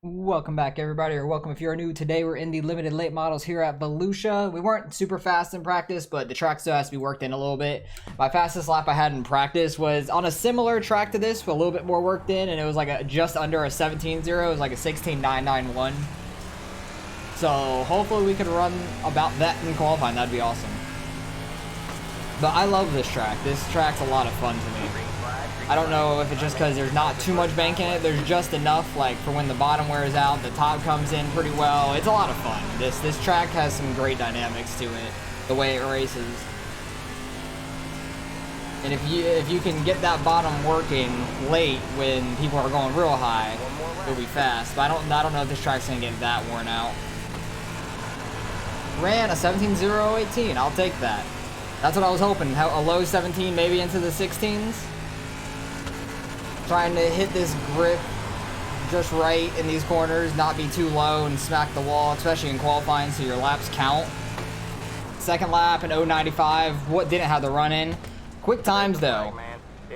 Welcome back, everybody, or welcome if you're new. Today we're in the limited late models here at Volusia. We weren't super fast in practice, but the track still has to be worked in a little bit. My fastest lap I had in practice was on a similar track to this, but a little bit more worked in, and it was like just under a 17.0. It was like a 16.991. So hopefully we could run about that in qualifying. That'd be awesome. But I love this track. This track's a lot of fun to me. I don't know if it's just because there's not too much bank in it. There's just enough, like, for when the bottom wears out, the top comes in pretty well. It's a lot of fun. This track has some great dynamics to it, the way it races. And if you can get that bottom working late when people are going real high, it'll be fast. But I don't know if this track's gonna get that worn out. Ran a 17.018. I'll take that. That's what I was hoping. A low 17, maybe into the 16s. Trying to hit this grip just right in these corners, not be too low and smack the wall, especially in qualifying, so your laps count. Second lap in 0.95. What didn't have the run in. Quick times though.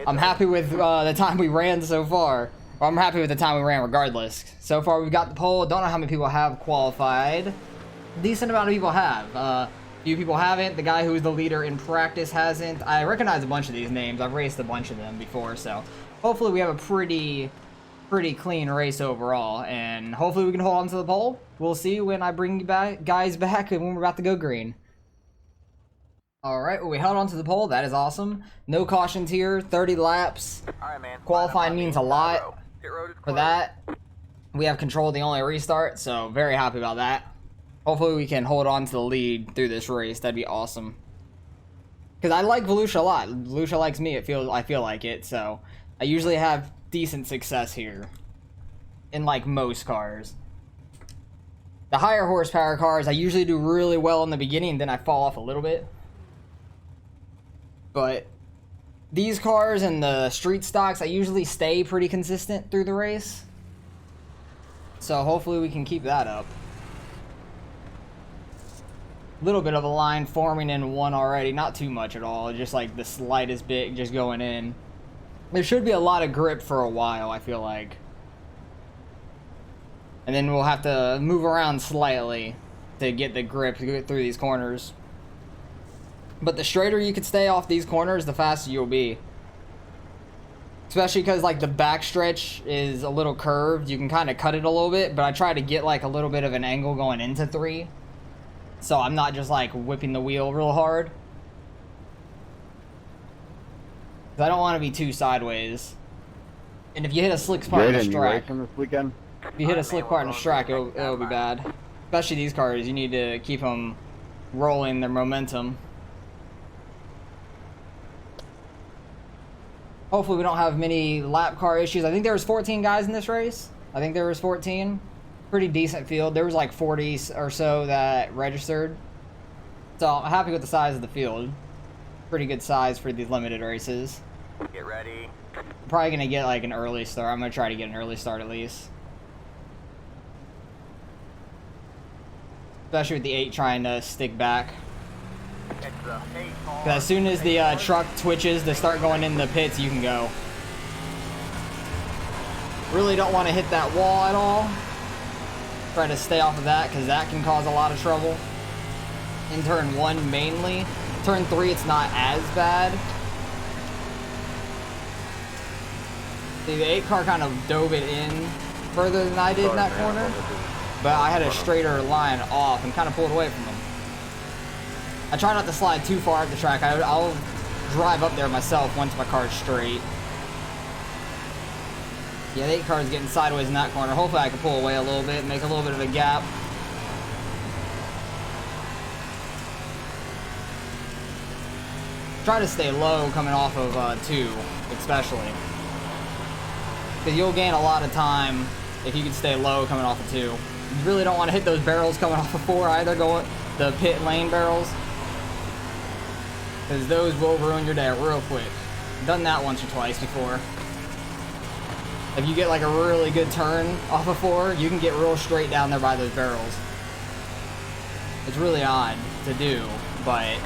I'm happy with the time we ran so far. Well, I'm happy with the time we ran regardless. So far we've got the pole. Don't know how many people have qualified. Decent amount of people have. Few people haven't. The guy who was the leader in practice hasn't. I recognize a bunch of these names. I've raced a bunch of them before, so hopefully we have a pretty clean race overall, and hopefully we can hold on to the pole. We'll see when I bring you guys back and when we're about to go green. Alright, well, we held on to the pole. That is awesome. No cautions here. 30 laps. Alright, man. Qualifying means a lot for that. We have control of the only restart, so very happy about that. Hopefully we can hold on to the lead through this race. That'd be awesome. Because I like Volusia a lot. Volusia likes me. I feel like it, so I usually have decent success here in like most cars. The higher horsepower cars, I usually do really well in the beginning, and then I fall off a little bit. But these cars and the street stocks, I usually stay pretty consistent through the race. So hopefully we can keep that up. Little bit of a line forming in one already, not too much at all, just like the slightest bit just going in. There should be a lot of grip for a while, I feel like. And then we'll have to move around slightly to get the grip to get through these corners. But the straighter you can stay off these corners, the faster you'll be. Especially because like the back stretch is a little curved, you can kind of cut it a little bit, but I try to get like a little bit of an angle going into 3. So I'm not just like whipping the wheel real hard. I don't want to be too sideways. And if you hit a slick part in the track, if you hit a slick part in the track, it'll be bad. Especially these cars, you need to keep them rolling their momentum. Hopefully we don't have many lap car issues. I think there was 14 guys in this race. I think there was 14. Pretty decent field. There was like 40 or so that registered. So I'm happy with the size of the field. Pretty good size for these limited races. Get ready. I'm probably gonna get like an early start. I'm gonna try to get an early start at least. Especially with the 8 trying to stick back. Because as soon as the truck twitches to start going in the pits, you can go. Really don't want to hit that wall at all. Try to stay off of that because that can cause a lot of trouble. In turn 1 mainly. Turn 3 it's not as bad. See, the 8 car kind of dove it in further than I did in that corner. But I had a straighter line off and kind of pulled away from them. I try not to slide too far up the track. I'll drive up there myself once my car's straight. Yeah, the 8 car is getting sideways in that corner. Hopefully I can pull away a little bit, make a little bit of a gap. Try to stay low coming off of 2, especially. Because you'll gain a lot of time if you can stay low coming off of 2. You really don't want to hit those barrels coming off of 4 either, the pit lane barrels. Because those will ruin your day real quick. Done that once or twice before. If you get like a really good turn off of 4, you can get real straight down there by those barrels. It's really odd to do, but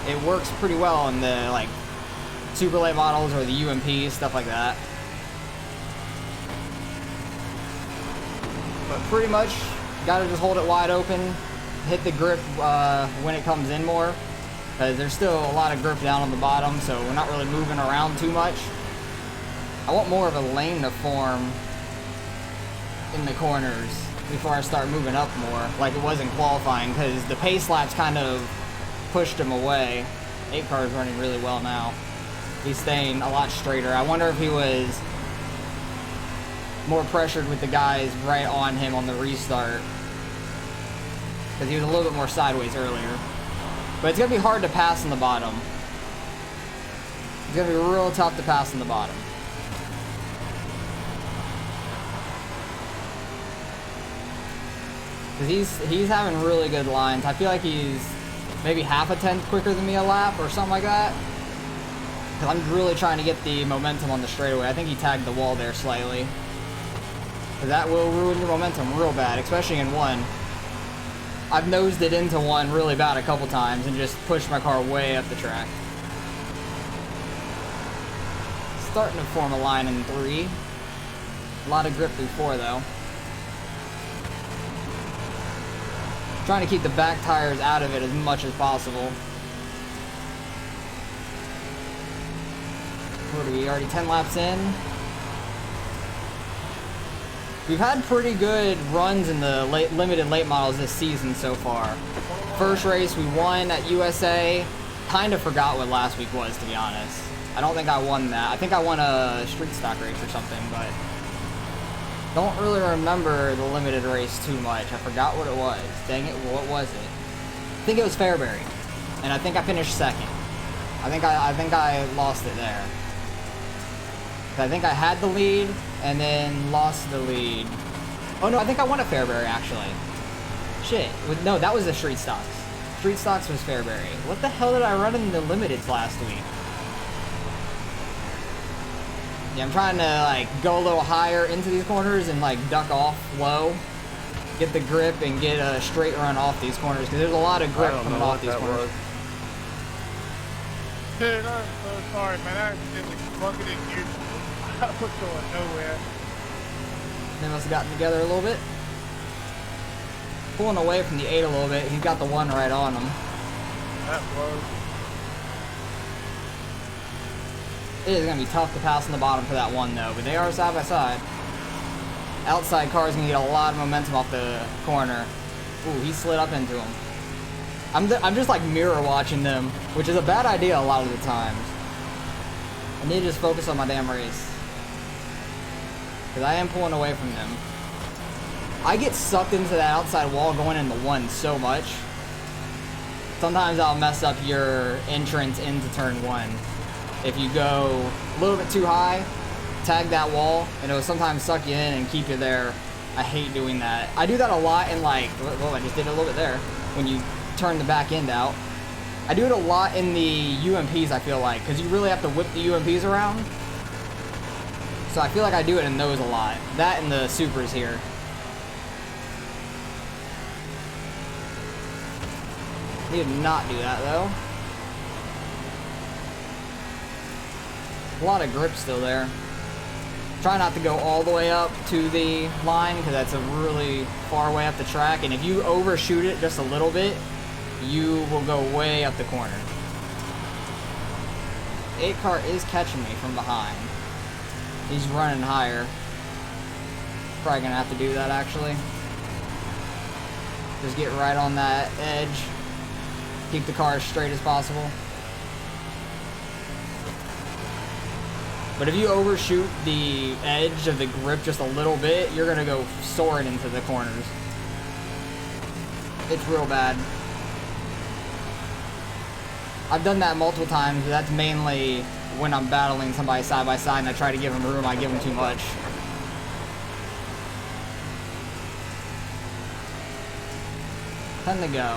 it works pretty well in the like super late models or the UMP, stuff like that. pretty much gotta just hold it wide open, hit the grip when it comes in more, because there's still a lot of grip down on the bottom, so we're not really moving around too much. I want more of a lane to form in the corners before I start moving up more, like it was in qualifying, because the pace laps kind of pushed him away. 8 car is running really well now. He's staying a lot straighter. I wonder if he was more pressured with the guys right on him on the restart, because he was a little bit more sideways earlier. But it's going to be hard to pass in the bottom. It's going to be real tough to pass in the bottom. Because he's having really good lines. I feel like he's maybe half a tenth quicker than me a lap or something like that. Because I'm really trying to get the momentum on the straightaway. I think he tagged the wall there slightly. Because that will ruin your momentum real bad, especially in one. I've nosed it into one really bad a couple times and just pushed my car way up the track. Starting to form a line in 3. A lot of grip through 4 though. Trying to keep the back tires out of it as much as possible. What are we, already 10 laps in? We've had pretty good runs in the limited late models this season so far. First race we won at USA. Kind of forgot what last week was, to be honest. I don't think I won that. I think I won a street stock race or something, but don't really remember the limited race too much. I forgot what it was. Dang it, what was it? I think it was Fairbury, and I think I finished second. I think I lost it there. I think I had the lead and then lost the lead. Oh no, I think I won at Fairbury actually. Shit, no, that was the street stocks. Street stocks was Fairbury. What the hell did I run in the limiteds last week? Yeah, I'm trying to like go a little higher into these corners and like duck off low, get the grip and get a straight run off these corners, because there's a lot of grip coming off these corners. Dude, I'm so sorry, man. I accidentally plugged it in YouTube. I was going nowhere. They must have gotten together a little bit. Pulling away from the 8 a little bit. He's got the 1 right on him. That was. It is going to be tough to pass on the bottom for that 1 though, but they are side by side. Outside car is going to get a lot of momentum off the corner. Ooh, he slid up into him. I'm just like mirror watching them, which is a bad idea a lot of the times. I need to just focus on my damn race, because I am pulling away from them. I get sucked into that outside wall going into 1 so much. Sometimes I'll mess up your entrance into turn 1. If you go a little bit too high, tag that wall, and it'll sometimes suck you in and keep you there. I hate doing that. I do that a lot in like, well, I just did it a little bit there, when you turn the back end out. I do it a lot in the UMPs, I feel like, because you really have to whip the UMPs around. So I feel like I do it in those a lot. That and the supers here. He did not do that though. A lot of grip still there. Try not to go all the way up to the line, because that's a really far way up the track, and if you overshoot it just a little bit, you will go way up the corner. 8 car is catching me from behind. He's running higher. Probably gonna have to do that actually. Just get right on that edge. Keep the car as straight as possible. But if you overshoot the edge of the grip just a little bit, you're gonna go soaring into the corners. It's real bad. I've done that multiple times, but that's mainly when I'm battling somebody side by side and I try to give them room, I give them too much. Time to go.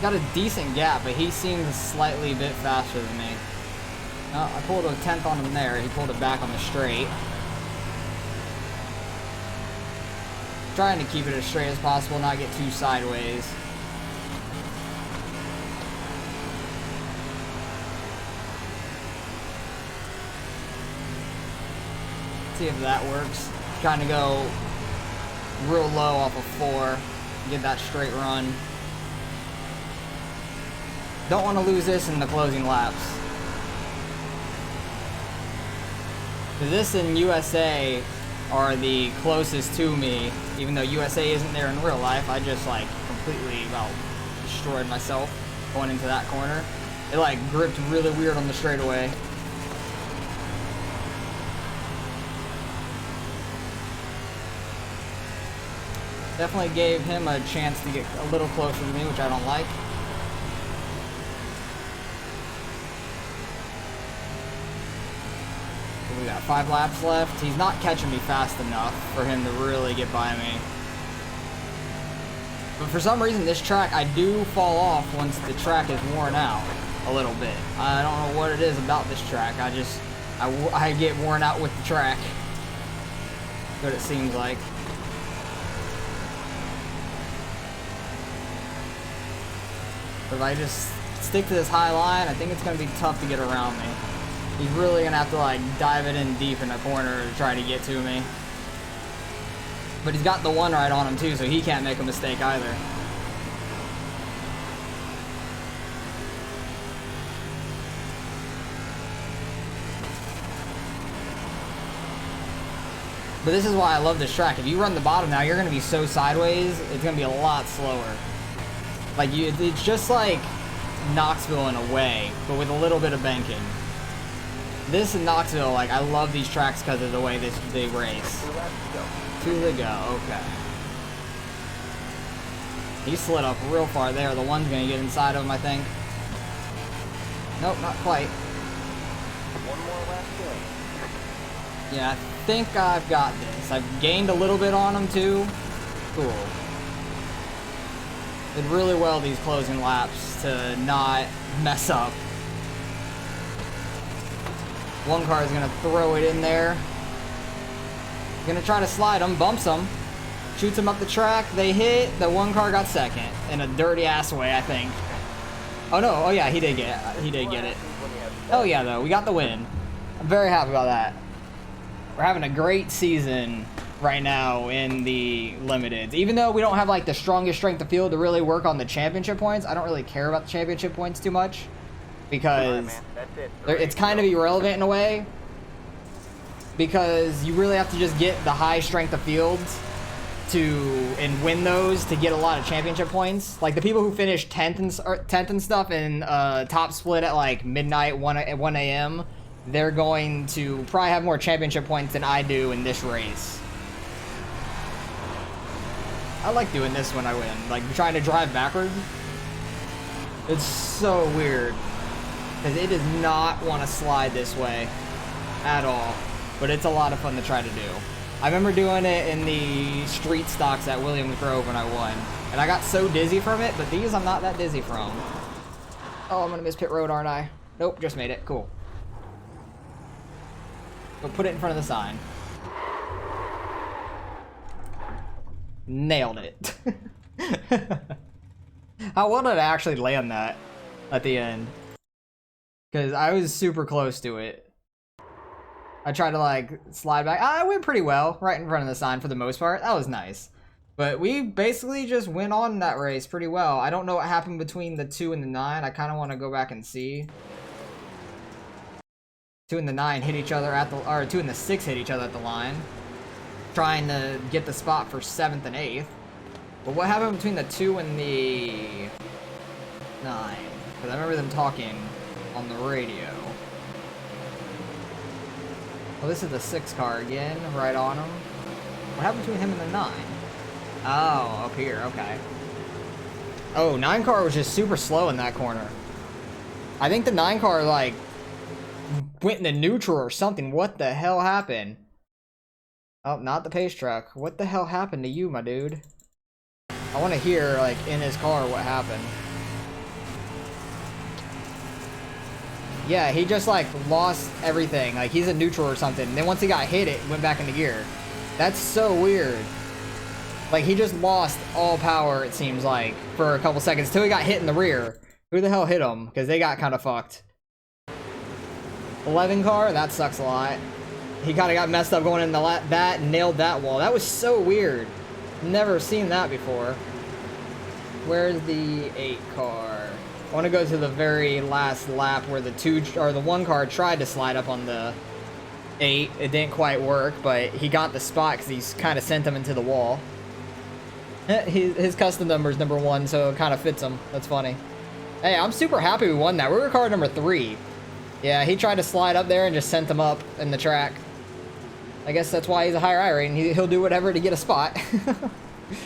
Got a decent gap, but he seems slightly a bit faster than me. Oh, I pulled a 10th on him there. He pulled it back on the straight. Trying to keep it as straight as possible, not get too sideways. See if that works. Trying to go real low off of 4. Get that straight run. Don't want to lose this in the closing laps. This and USA are the closest to me. Even though USA isn't there in real life, I just like completely about destroyed myself going into that corner. It like gripped really weird on the straightaway. Definitely gave him a chance to get a little closer to me, which I don't like. We got 5 laps left. He's not catching me fast enough for him to really get by me. But for some reason, this track, I do fall off once the track is worn out a little bit. I don't know what it is about this track. I get worn out with the track. What it seems like. But if I just stick to this high line, I think it's going to be tough to get around me. He's really going to have to like dive it in deep in the corner to try to get to me. But he's got the one right on him too, so he can't make a mistake either. But this is why I love this track. If you run the bottom now, you're going to be so sideways, it's going to be a lot slower. Like, it's just like Knoxville in a way, but with a little bit of banking. This and Knoxville, like, I love these tracks because of the way they race. 2 to go, okay. He slid up real far there. The one's gonna get inside of him, I think. Nope, not quite. One more lap to go. Yeah, I think I've got this. I've gained a little bit on him too. Cool. Did really well these closing laps to not mess up. One car is gonna throw it in there. Gonna try to slide him, bumps him, shoots him up the track. They hit. The one car got second in a dirty ass way, I think. Oh no! Oh yeah, he did get it. He did get it. Oh yeah, though we got the win. I'm very happy about that. We're having a great season right now in the limiteds. Even though we don't have like the strongest strength of field to really work on the championship points, I don't really care about the championship points too much because it's kind of irrelevant in a way. Because you really have to just get the high strength of fields and win those to get a lot of championship points. Like the people who finish 10th and stuff in top split at like midnight, 1 a.m., they're going to probably have more championship points than I do in this race. I like doing this when I win, like trying to drive backwards. It's so weird because it does not want to slide this way at all. But it's a lot of fun to try to do. I remember doing it in the street stocks at Williams Grove when I won. And I got so dizzy from it, but these I'm not that dizzy from. Oh, I'm gonna miss pit road, aren't I? Nope, just made it. Cool. Go put it in front of the sign. Nailed it. How well did I actually land that at the end? Because I was super close to it. I tried to like slide back. I went pretty well right in front of the sign for the most part. That was nice. But we basically just went on that race pretty well. I don't know what happened between the 2 and the 9. I kind of want to go back and see. 2 and the 9 hit each other at the, or 2 and the 6 hit each other at the line. Trying to get the spot for 7th and 8th. But what happened between the 2 and the 9? Because I remember them talking on the radio. Well, this is the 6 car again, right on him. What happened between him and the 9? Oh, up here, okay. Oh, 9 car was just super slow in that corner. I think the 9 car, like, went into neutral or something. What the hell happened? Oh, not the pace truck. What the hell happened to you, my dude? I want to hear, like, in his car what happened. Yeah, he just, like, lost everything. Like, he's in neutral or something. And then once he got hit, it went back into gear. That's so weird. Like, he just lost all power, it seems like, for a couple seconds. Till he got hit in the rear. Who the hell hit him? Because they got kind of fucked. 11 car? That sucks a lot. he kind of got messed up going in the that and nailed that wall. That was so weird. Never seen that before. Where's the 8 car? I want to go to the very last lap where the 1 car tried to slide up on the 8. It didn't quite work, but he got the spot because he's kind of sent him into the wall. His custom number is number 1, so it kind of fits him. That's funny. Hey, I'm super happy we won that. We were car number 3. Yeah, he tried to slide up there and just sent him up in the track. I guess that's why he's a higher iRate, and he'll do whatever to get a spot.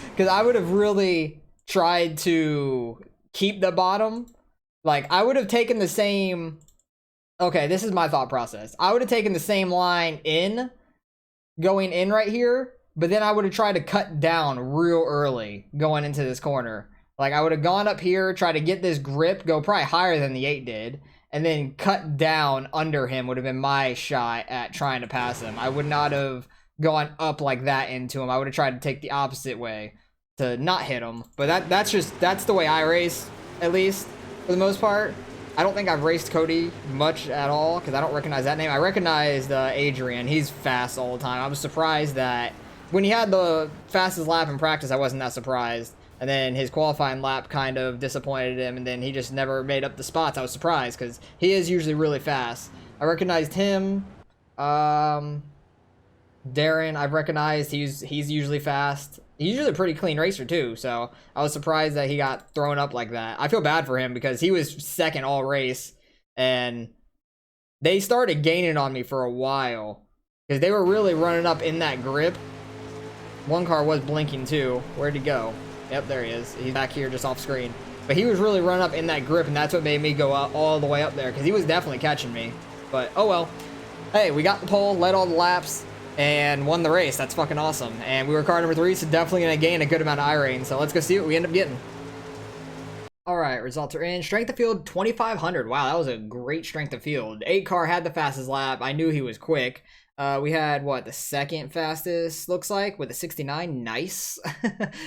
Because I would have really tried to keep the bottom. Like, I would have taken the same... Okay, this is my thought process. I would have taken the same line in, going in right here, but then I would have tried to cut down real early going into this corner. Like, I would have gone up here, try to get this grip, go probably higher than the 8 did, and then cut down under him would have been my shot at trying to pass him. I would not have gone up like that into him. I would have tried to take the opposite way to not hit him. But that's the way I race, at least, for the most part. I don't think I've raced Cody much at all, because I don't recognize that name. I recognized Adrian. He's fast all the time. I was surprised that when he had the fastest lap in practice, I wasn't that surprised. And then his qualifying lap kind of disappointed him, and then he just never made up the spots. I was surprised, because he is usually really fast. I recognized him. Darren, I've recognized he's usually fast. He's usually a pretty clean racer, too, so I was surprised that he got thrown up like that. I feel bad for him, because he was second all race, and they started gaining on me for a while, because they were really running up in that grip. 1 car was blinking, too. Where'd he go? Yep, there he is. He's back here just off screen. But he was really running up in that grip, and that's what made me go out all the way up there, because he was definitely catching me. But, oh well. Hey, we got the pole, led all the laps, and won the race. That's fucking awesome. And we were car number 3, so definitely going to gain a good amount of iRate. So let's go see what we end up getting. Alright, results are in. Strength of field, 2,500. Wow, that was a great strength of field. 8 car had the fastest lap. I knew he was quick. We had, what, the second fastest, looks like, with a 69. Nice.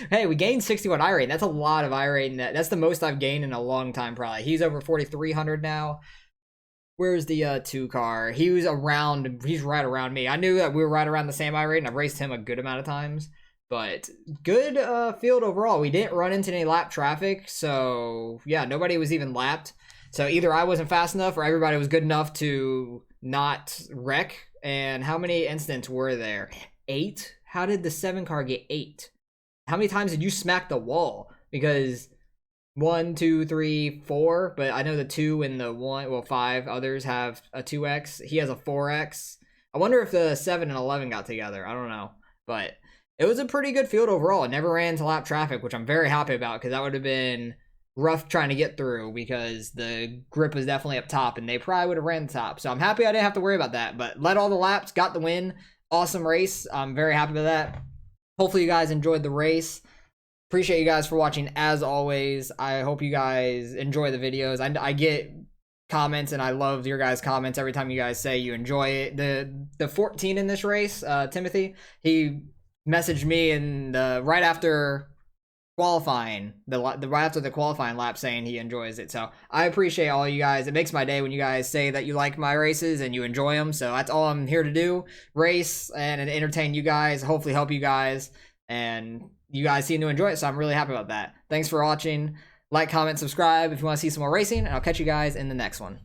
Hey, we gained 61 iRate. That's a lot of iRate. That's the most I've gained in a long time, probably. He's over 4,300 now. Where's the 2 car? He's right around me. I knew that we were right around the same iRate, and I've raced him a good amount of times. But good field overall. We didn't run into any lap traffic, so yeah, nobody was even lapped. So either I wasn't fast enough or everybody was good enough to not wreck. And how many incidents were there? 8? How did the 7 car get 8? How many times did you smack the wall? Because 1, 2, 3, 4, but I know the 2 and the 1, well, 5 others have a 2x. He has a 4x. I wonder if the 7 and 11 got together. I don't know. But it was a pretty good field overall. It never ran into lap traffic, which I'm very happy about, because that would have been rough trying to get through, because the grip was definitely up top and they probably would have ran the top. So I'm happy I didn't have to worry about that, but led all the laps, got the win. Awesome race. I'm very happy with that. Hopefully you guys enjoyed the race. Appreciate you guys for watching as always. I hope you guys enjoy the videos. I get comments and I love your guys' comments every time you guys say you enjoy it. The 14 in this race, Timothy, he messaged me in right after qualifying, right after the qualifying lap, saying he enjoys it. So I appreciate all you guys. It makes my day when you guys say that you like my races and you enjoy them. So that's all I'm here to do, race and entertain you guys, hopefully help you guys, and you guys seem to enjoy it, so I'm really happy about that. Thanks for watching. Like, comment, subscribe if you want to see some more racing, and I'll catch you guys in the next one.